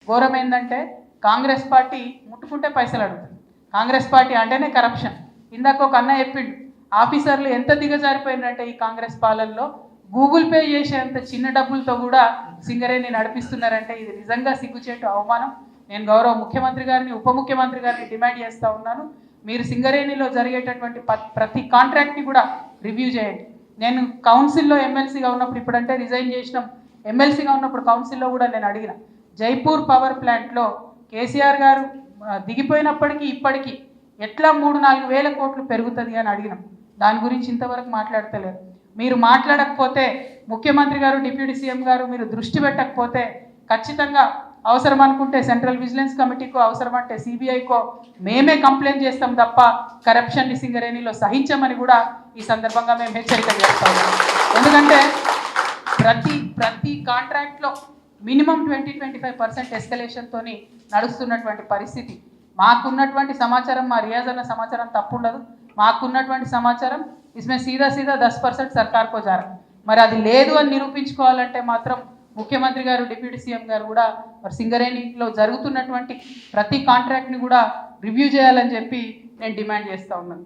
ఘోరం ఏంటంటే కాంగ్రెస్ పార్టీ ముట్టుకుంటే పైసలు అడుగుతుంది. కాంగ్రెస్ పార్టీ అంటేనే కరప్షన్. ఇందాక ఒక అన్న చెప్పిండు, ఆఫీసర్లు ఎంత దిగజారిపోయిందంటే ఈ కాంగ్రెస్ పాలనలో గూగుల్ పే చేసేంత చిన్న డబ్బులతో కూడా సింగరేణి నడిపిస్తున్నారంటే ఇది నిజంగా సిగ్గుచేటు, అవమానం. నేను గౌరవ ముఖ్యమంత్రి గారిని, ఉప ముఖ్యమంత్రి గారిని డిమాండ్ చేస్తూ ఉన్నాను, మీరు సింగరేణిలో జరిగేటటువంటి ప్రతి కాంట్రాక్ట్ని కూడా రివ్యూ చేయండి. నేను కౌన్సిల్లో ఎమ్మెల్సీగా ఉన్నప్పుడు, ఇప్పుడంటే రిజైన్ చేసినాం, ఎమ్మెల్సీగా ఉన్నప్పుడు కౌన్సిల్లో కూడా నేను అడిగిన, జైపూర్ పవర్ ప్లాంట్లో కేసీఆర్ గారు దిగిపోయినప్పటికీ ఇప్పటికీ ఎట్లా 3-4 వేల కోట్లు పెరుగుతుంది అని అడిగినాం. దాని గురించి ఇంతవరకు మాట్లాడతలేరు. మీరు మాట్లాడకపోతే, ముఖ్యమంత్రి గారు, డిప్యూటీ సీఎం గారు మీరు దృష్టి పెట్టకపోతే ఖచ్చితంగా అవసరం అనుకుంటే సెంట్రల్ విజిలెన్స్ కమిటీకో, అవసరమంటే సిబిఐకో మేమే కంప్లైంట్ చేస్తాం తప్ప కరప్షన్ సింగరేణిలో సహించమని కూడా ఈ సందర్భంగా మేము హెచ్చరిక చేస్తా ఉన్నాం. ఎందుకంటే ప్రతి కాంట్రాక్ట్లో మినిమం 20-25% ఎస్కలేషన్తో నడుస్తున్నటువంటి పరిస్థితి. మాకున్నటువంటి సమాచారం, మా రియాజ్ అన్న సమాచారం తప్పుండదు, మాకున్నటువంటి సమాచారం ఇస్మే సీదా 10% సర్కార్కో జారా. మరి అది లేదు అని నిరూపించుకోవాలంటే మాత్రం ముఖ్యమంత్రి గారు, డిప్యూటీ సీఎం గారు కూడా మరి సింగరేణిలో జరుగుతున్నటువంటి ప్రతి కాంట్రాక్ట్ని కూడా రివ్యూ చేయాలని చెప్పి నేను డిమాండ్ చేస్తూ ఉన్నాను.